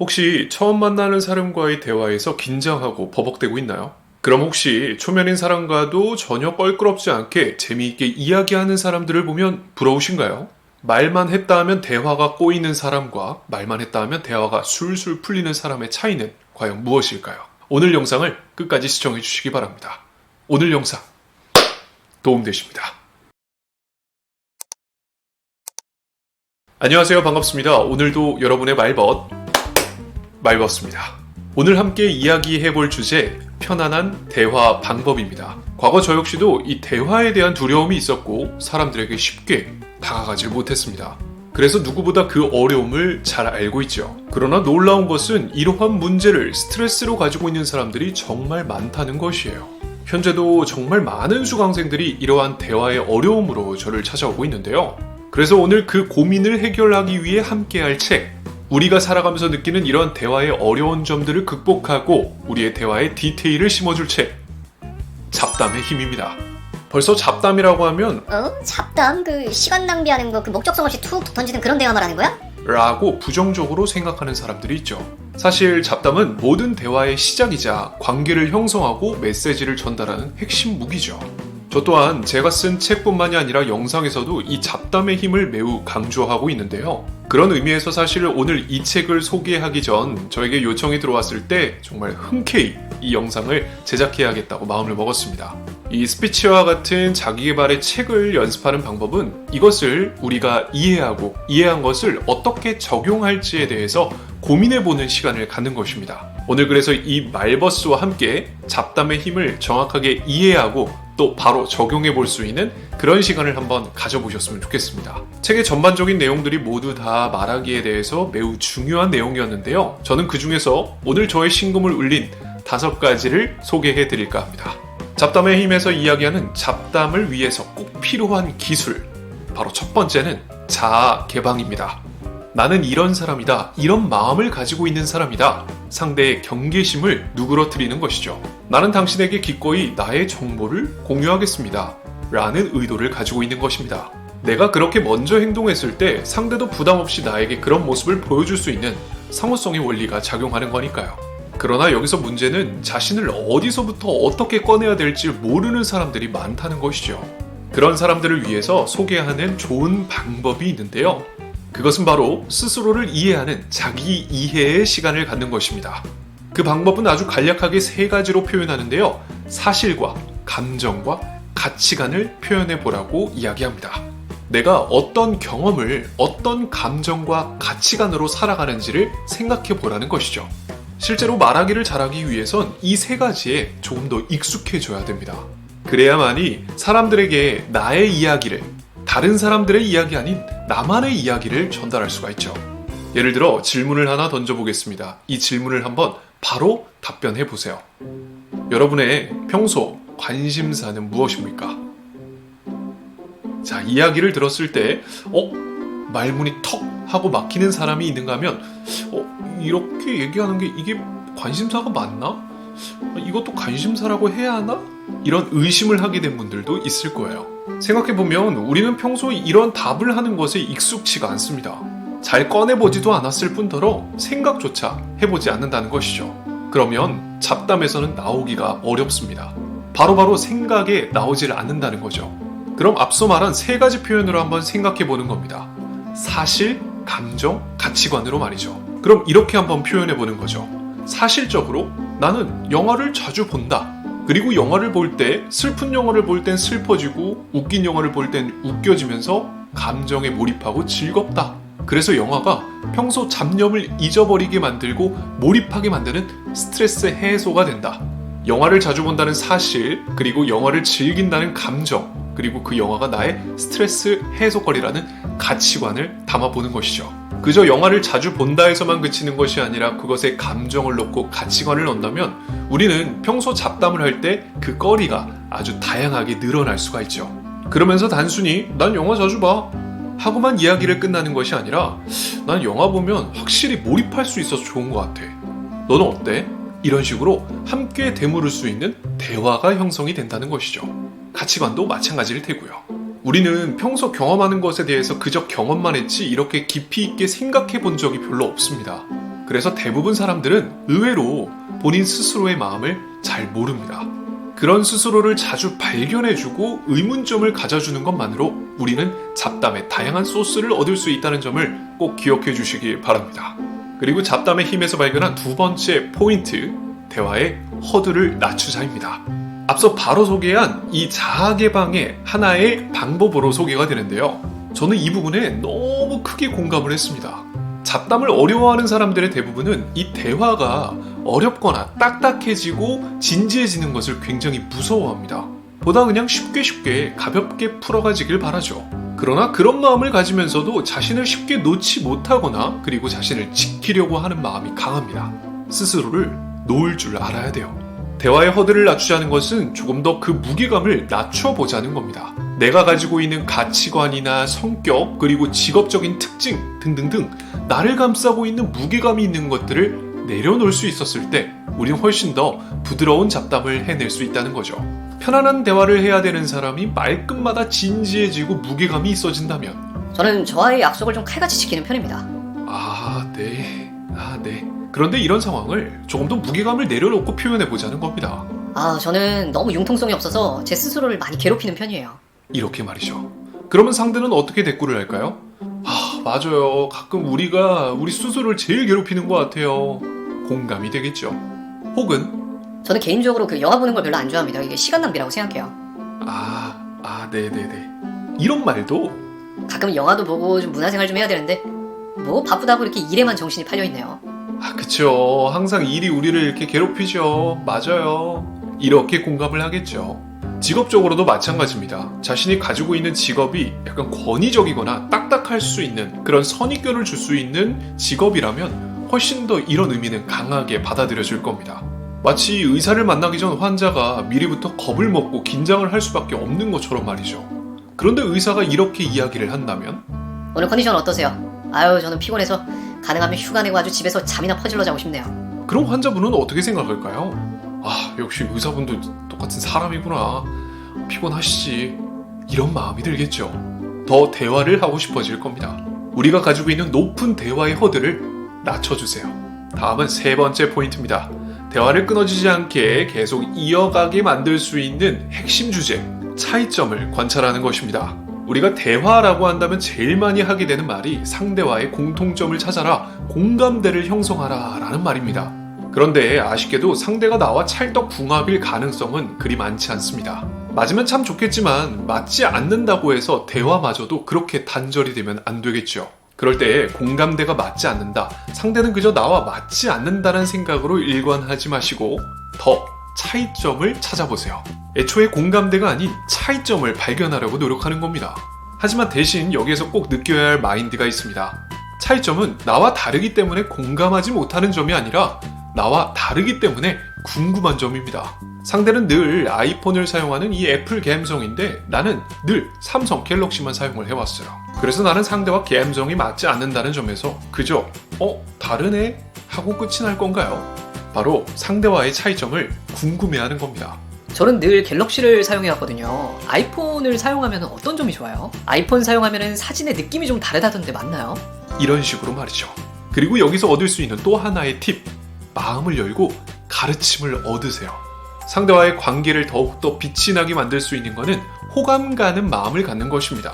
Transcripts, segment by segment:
혹시 처음 만나는 사람과의 대화에서 긴장하고 버벅대고 있나요? 그럼 혹시 초면인 사람과도 전혀 껄끄럽지 않게 재미있게 이야기하는 사람들을 보면 부러우신가요? 말만 했다 하면 대화가 꼬이는 사람과 말만 했다 하면 대화가 술술 풀리는 사람의 차이는 과연 무엇일까요? 오늘 영상을 끝까지 시청해 주시기 바랍니다. 오늘 영상 도움되십니다. 안녕하세요. 반갑습니다. 오늘도 여러분의 말벗습니다. 오늘 함께 이야기해볼 주제, 편안한 대화 방법입니다. 과거 저 역시도 이 대화에 대한 두려움이 있었고 사람들에게 쉽게 다가가질 못했습니다. 그래서 누구보다 그 어려움을 잘 알고 있죠. 그러나 놀라운 것은 이러한 문제를 스트레스로 가지고 있는 사람들이 정말 많다는 것이에요. 현재도 정말 많은 수강생들이 이러한 대화의 어려움으로 저를 찾아오고 있는데요. 그래서 오늘 그 고민을 해결하기 위해 함께할 책, 우리가 살아가면서 느끼는 이런 대화의 어려운 점들을 극복하고 우리의 대화에 디테일을 심어줄 책, 잡담의 힘입니다. 벌써 잡담이라고 하면 잡담? 시간 낭비하는 거, 목적성 없이 툭 던지는 그런 대화 말하는 거야? 라고 부정적으로 생각하는 사람들이 있죠. 사실 잡담은 모든 대화의 시작이자 관계를 형성하고 메시지를 전달하는 핵심 무기죠. 저 또한 제가 쓴 책뿐만이 아니라 영상에서도 이 잡담의 힘을 매우 강조하고 있는데요. 그런 의미에서 사실 오늘 이 책을 소개하기 전 저에게 요청이 들어왔을 때 정말 흔쾌히 이 영상을 제작해야겠다고 마음을 먹었습니다. 이 스피치와 같은 자기계발의 책을 연습하는 방법은 이것을 우리가 이해하고 이해한 것을 어떻게 적용할지에 대해서 고민해보는 시간을 갖는 것입니다. 오늘 그래서 이 말버스와 함께 잡담의 힘을 정확하게 이해하고 또 바로 적용해 볼 수 있는 그런 시간을 한번 가져보셨으면 좋겠습니다. 책의 전반적인 내용들이 모두 다 말하기에 대해서 매우 중요한 내용이었는데요. 저는 그 중에서 오늘 저의 심금을 울린 5가지를 소개해 드릴까 합니다. 잡담의 힘에서 이야기하는 잡담을 위해서 꼭 필요한 기술, 바로 첫 번째는 자아 개방입니다. 나는 이런 사람이다, 이런 마음을 가지고 있는 사람이다, 상대의 경계심을 누그러뜨리는 것이죠. 나는 당신에게 기꺼이 나의 정보를 공유하겠습니다 라는 의도를 가지고 있는 것입니다. 내가 그렇게 먼저 행동했을 때 상대도 부담 없이 나에게 그런 모습을 보여줄 수 있는 상호성의 원리가 작용하는 거니까요. 그러나 여기서 문제는 자신을 어디서부터 어떻게 꺼내야 될지 모르는 사람들이 많다는 것이죠. 그런 사람들을 위해서 소개하는 좋은 방법이 있는데요. 그것은 바로 스스로를 이해하는 자기 이해의 시간을 갖는 것입니다. 그 방법은 아주 간략하게 3가지로 표현하는데요. 사실과 감정과 가치관을 표현해 보라고 이야기합니다. 내가 어떤 경험을 어떤 감정과 가치관으로 살아가는지를 생각해 보라는 것이죠. 실제로 말하기를 잘하기 위해선 이 3가지에 조금 더 익숙해져야 됩니다. 그래야만이 사람들에게 나의 이야기를, 다른 사람들의 이야기 아닌 나만의 이야기를 전달할 수가 있죠. 예를 들어 질문을 하나 던져보겠습니다. 이 질문을 한번 바로 답변해 보세요. 여러분의 평소 관심사는 무엇입니까? 자, 이야기를 들었을 때 말문이 턱 하고 막히는 사람이 있는가 하면 이렇게 얘기하는 게 이게 관심사가 맞나? 이것도 관심사라고 해야 하나? 이런 의심을 하게 된 분들도 있을 거예요. 생각해보면 우리는 평소 이런 답을 하는 것에 익숙치가 않습니다. 잘 꺼내보지도 않았을 뿐더러 생각조차 해보지 않는다는 것이죠. 그러면 잡담에서는 나오기가 어렵습니다. 바로바로 생각에 나오질 않는다는 거죠. 그럼 앞서 말한 3가지 표현으로 한번 생각해보는 겁니다. 사실, 감정, 가치관으로 말이죠. 그럼 이렇게 한번 표현해보는 거죠. 사실적으로 나는 영화를 자주 본다. 그리고 영화를 볼 때, 슬픈 영화를 볼 땐 슬퍼지고 웃긴 영화를 볼 땐 웃겨지면서 감정에 몰입하고 즐겁다. 그래서 영화가 평소 잡념을 잊어버리게 만들고 몰입하게 만드는 스트레스 해소가 된다. 영화를 자주 본다는 사실, 그리고 영화를 즐긴다는 감정, 그리고 그 영화가 나의 스트레스 해소거리라는 가치관을 담아보는 것이죠. 그저 영화를 자주 본다에서만 그치는 것이 아니라 그것에 감정을 넣고 가치관을 넣는다면 우리는 평소 잡담을 할 때 그 거리가 아주 다양하게 늘어날 수가 있죠. 그러면서 단순히 난 영화 자주 봐 하고만 이야기를 끝나는 것이 아니라 난 영화 보면 확실히 몰입할 수 있어서 좋은 것 같아. 너는 어때? 이런 식으로 함께 되물을 수 있는 대화가 형성이 된다는 것이죠. 가치관도 마찬가지일 테고요. 우리는 평소 경험하는 것에 대해서 그저 경험만 했지 이렇게 깊이 있게 생각해 본 적이 별로 없습니다. 그래서 대부분 사람들은 의외로 본인 스스로의 마음을 잘 모릅니다. 그런 스스로를 자주 발견해주고 의문점을 가져주는 것만으로 우리는 잡담의 다양한 소스를 얻을 수 있다는 점을 꼭 기억해 주시기 바랍니다. 그리고 잡담의 힘에서 발견한 두 번째 포인트, 대화의 허들을 낮추자입니다. 앞서 바로 소개한 이 자아 개방의 하나의 방법으로 소개가 되는데요. 저는 이 부분에 너무 크게 공감을 했습니다. 잡담을 어려워하는 사람들의 대부분은 이 대화가 어렵거나 딱딱해지고 진지해지는 것을 굉장히 무서워합니다. 보다 그냥 쉽게 가볍게 풀어가지길 바라죠. 그러나 그런 마음을 가지면서도 자신을 쉽게 놓지 못하거나 그리고 자신을 지키려고 하는 마음이 강합니다. 스스로를 놓을 줄 알아야 돼요. 대화의 허들을 낮추자는 것은 조금 더 그 무게감을 낮춰보자는 겁니다. 내가 가지고 있는 가치관이나 성격, 그리고 직업적인 특징 등등등 나를 감싸고 있는 무게감이 있는 것들을 내려놓을 수 있었을 때 우린 훨씬 더 부드러운 잡담을 해낼 수 있다는 거죠. 편안한 대화를 해야 되는 사람이 말끝마다 진지해지고 무게감이 있어진다면 저는 저와의 약속을 좀 칼같이 지키는 편입니다. 네. 그런데 이런 상황을 조금 더 무게감을 내려놓고 표현해보자는 겁니다. 저는 너무 융통성이 없어서 제 스스로를 많이 괴롭히는 편이에요. 이렇게 말이죠. 그러면 상대는 어떻게 대꾸를 할까요? 맞아요. 가끔 우리가 우리 스스로를 제일 괴롭히는 것 같아요. 공감이 되겠죠. 혹은 저는 개인적으로 그 영화 보는 걸 별로 안 좋아합니다. 이게 시간 낭비라고 생각해요. 네네네. 이런 말도 가끔 영화도 보고 좀 문화생활 좀 해야 되는데 뭐 바쁘다고 이렇게 일에만 정신이 팔려있네요. 그쵸. 항상 일이 우리를 이렇게 괴롭히죠. 맞아요. 이렇게 공감을 하겠죠. 직업적으로도 마찬가지입니다. 자신이 가지고 있는 직업이 약간 권위적이거나 딱딱할 수 있는 그런 선입견을 줄 수 있는 직업이라면 훨씬 더 이런 의미는 강하게 받아들여질 겁니다. 마치 의사를 만나기 전 환자가 미리부터 겁을 먹고 긴장을 할 수밖에 없는 것처럼 말이죠. 그런데 의사가 이렇게 이야기를 한다면 오늘 컨디션 어떠세요? 저는 피곤해서 가능하면 휴가 내고 아주 집에서 잠이나 퍼질러 자고 싶네요. 그럼 환자분은 어떻게 생각할까요? 역시 의사분도 똑같은 사람이구나. 피곤하시지. 이런 마음이 들겠죠. 더 대화를 하고 싶어질 겁니다. 우리가 가지고 있는 높은 대화의 허들을 낮춰주세요. 다음은 세 번째 포인트입니다. 대화를 끊어지지 않게 계속 이어가게 만들 수 있는 핵심 주제, 차이점을 관찰하는 것입니다. 우리가 대화라고 한다면 제일 많이 하게 되는 말이 상대와의 공통점을 찾아라, 공감대를 형성하라 라는 말입니다. 그런데 아쉽게도 상대가 나와 찰떡궁합일 가능성은 그리 많지 않습니다. 맞으면 참 좋겠지만 맞지 않는다고 해서 대화마저도 그렇게 단절이 되면 안 되겠죠. 그럴 때 공감대가 맞지 않는다, 상대는 그저 나와 맞지 않는다는 생각으로 일관하지 마시고 더 차이점을 찾아보세요. 애초에 공감대가 아닌 차이점을 발견하려고 노력하는 겁니다. 하지만 대신 여기에서 꼭 느껴야 할 마인드가 있습니다. 차이점은 나와 다르기 때문에 공감하지 못하는 점이 아니라 나와 다르기 때문에 궁금한 점입니다. 상대는 늘 아이폰을 사용하는 이 애플 감성인데 나는 늘 삼성 갤럭시만 사용을 해왔어요. 그래서 나는 상대와 감성이 맞지 않는다는 점에서 그저 다르네? 하고 끝이 날 건가요? 바로 상대와의 차이점을 궁금해하는 겁니다. 저는 늘 갤럭시를 사용해왔거든요. 아이폰을 사용하면 어떤 점이 좋아요? 아이폰 사용하면 사진의 느낌이 좀 다르다던데 맞나요? 이런 식으로 말이죠. 그리고 여기서 얻을 수 있는 또 하나의 팁, 마음을 열고 가르침을 얻으세요. 상대와의 관계를 더욱더 빛이 나게 만들 수 있는 것은 호감 가는 마음을 갖는 것입니다.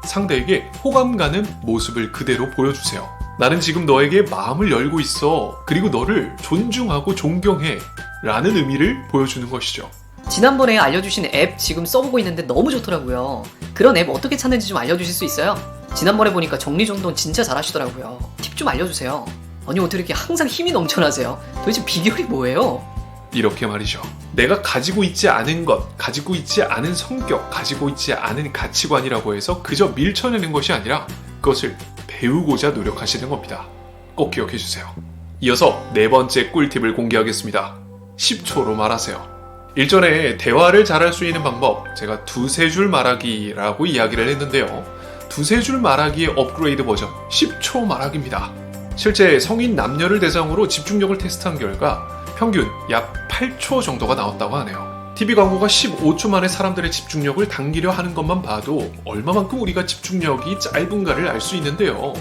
상대에게 호감 가는 모습을 그대로 보여주세요. 나는 지금 너에게 마음을 열고 있어. 그리고 너를 존중하고 존경해. 라는 의미를 보여주는 것이죠. 지난번에 알려주신 앱 지금 써보고 있는데 너무 좋더라고요. 그런 앱 어떻게 찾는지 좀 알려주실 수 있어요? 지난번에 보니까 정리정돈 진짜 잘하시더라고요. 팁 좀 알려주세요. 아니 어떻게 이렇게 항상 힘이 넘쳐나세요? 도대체 비결이 뭐예요? 이렇게 말이죠. 내가 가지고 있지 않은 것, 가지고 있지 않은 성격, 가지고 있지 않은 가치관이라고 해서 그저 밀쳐내는 것이 아니라 그것을 배우고자 노력하시는 겁니다. 꼭 기억해 주세요. 이어서 네 번째 꿀팁을 공개하겠습니다. 10초로 말하세요. 일전에 대화를 잘할 수 있는 방법, 제가 두세 줄 말하기라고 이야기를 했는데요. 두세 줄 말하기의 업그레이드 버전 10초 말하기입니다. 실제 성인 남녀를 대상으로 집중력을 테스트한 결과 평균 약 8초 정도가 나왔다고 하네요. TV 광고가 15초 만에 사람들의 집중력을 당기려 하는 것만 봐도 얼마만큼 우리가 집중력이 짧은가를 알 수 있는데요.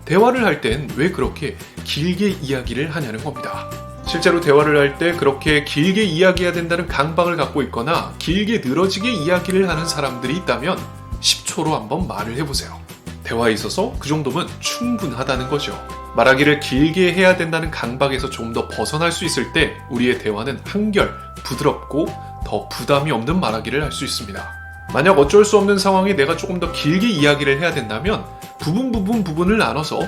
대화를 할 땐 왜 그렇게 길게 이야기를 하냐는 겁니다. 실제로 대화를 할 때 그렇게 길게 이야기해야 된다는 강박을 갖고 있거나 길게 늘어지게 이야기를 하는 사람들이 있다면 10초로 한번 말을 해보세요. 대화에 있어서 그 정도면 충분하다는 거죠. 말하기를 길게 해야 된다는 강박에서 좀 더 벗어날 수 있을 때 우리의 대화는 한결 부드럽고 더 부담이 없는 말하기를 할 수 있습니다. 만약 어쩔 수 없는 상황에 내가 조금 더 길게 이야기를 해야 된다면 부분을 나눠서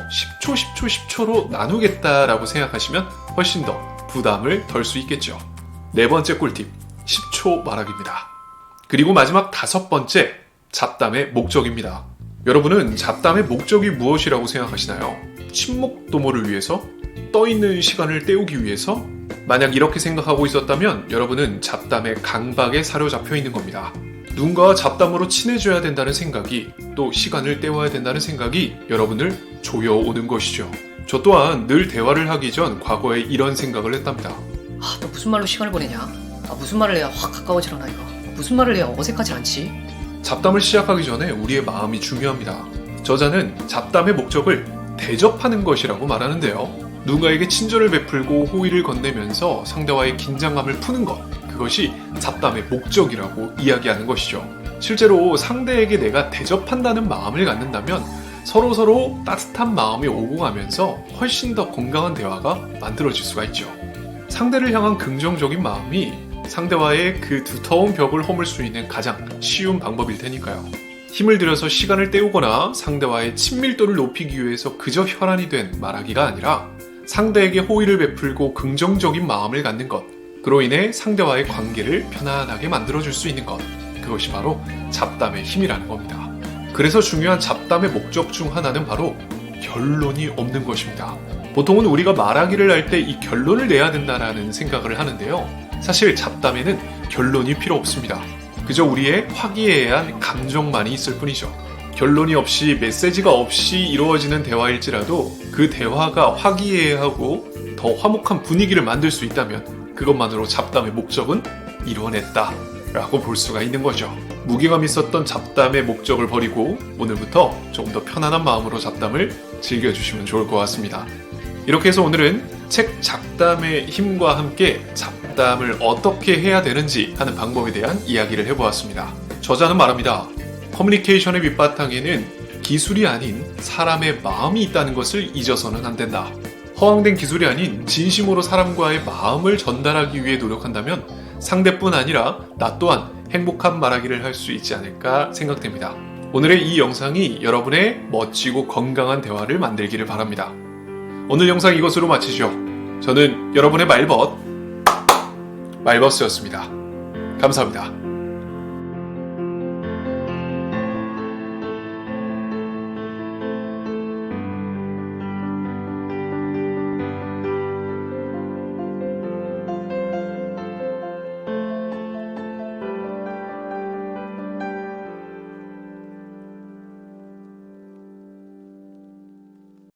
10초로 나누겠다라고 생각하시면 훨씬 더 부담을 덜 수 있겠죠. 네 번째 꿀팁, 10초 말하기입니다. 그리고 마지막 5번째, 잡담의 목적입니다. 여러분은 잡담의 목적이 무엇이라고 생각하시나요? 친목 도모를 위해서? 떠있는 시간을 때우기 위해서? 만약 이렇게 생각하고 있었다면 여러분은 잡담의 강박에 사로잡혀 있는 겁니다. 누군가와 잡담으로 친해져야 된다는 생각이, 또 시간을 때워야 된다는 생각이 여러분을 조여오는 것이죠. 저 또한 늘 대화를 하기 전 과거에 이런 생각을 했답니다. 너 무슨 말로 시간을 보내냐? 무슨 말을 해야 확 가까워지려나 이거. 무슨 말을 해야 어색하지 않지? 잡담을 시작하기 전에 우리의 마음이 중요합니다. 저자는 잡담의 목적을 대접하는 것이라고 말하는데요. 누군가에게 친절을 베풀고 호의를 건네면서 상대와의 긴장감을 푸는 것, 그것이 잡담의 목적이라고 이야기하는 것이죠. 실제로 상대에게 내가 대접한다는 마음을 갖는다면 서로 따뜻한 마음이 오고 가면서 훨씬 더 건강한 대화가 만들어질 수가 있죠. 상대를 향한 긍정적인 마음이 상대와의 그 두터운 벽을 허물 수 있는 가장 쉬운 방법일 테니까요. 힘을 들여서 시간을 때우거나 상대와의 친밀도를 높이기 위해서 그저 혈안이 된 말하기가 아니라 상대에게 호의를 베풀고 긍정적인 마음을 갖는 것, 그로 인해 상대와의 관계를 편안하게 만들어줄 수 있는 것, 그것이 바로 잡담의 힘이라는 겁니다. 그래서 중요한 잡담의 목적 중 하나는 바로 결론이 없는 것입니다. 보통은 우리가 말하기를 할 때 이 결론을 내야 된다는 생각을 하는데요. 사실 잡담에는 결론이 필요 없습니다. 그저 우리의 화기애애한 감정만이 있을 뿐이죠. 결론이 없이 메시지가 없이 이루어지는 대화일지라도 그 대화가 화기애애하고 더 화목한 분위기를 만들 수 있다면 그것만으로 잡담의 목적은 이뤄냈다라고 볼 수가 있는 거죠. 무게감 있었던 잡담의 목적을 버리고 오늘부터 조금 더 편안한 마음으로 잡담을 즐겨주시면 좋을 것 같습니다. 이렇게 해서 오늘은 책 잡담의 힘과 함께 잡담을 어떻게 해야 되는지 하는 방법에 대한 이야기를 해보았습니다. 저자는 말합니다. 커뮤니케이션의 밑바탕에는 기술이 아닌 사람의 마음이 있다는 것을 잊어서는 안 된다. 허황된 기술이 아닌 진심으로 사람과의 마음을 전달하기 위해 노력한다면 상대뿐 아니라 나 또한 행복한 말하기를 할 수 있지 않을까 생각됩니다. 오늘의 이 영상이 여러분의 멋지고 건강한 대화를 만들기를 바랍니다. 오늘 영상 이것으로 마치죠. 저는 여러분의 말벗, 말버스였습니다. 감사합니다.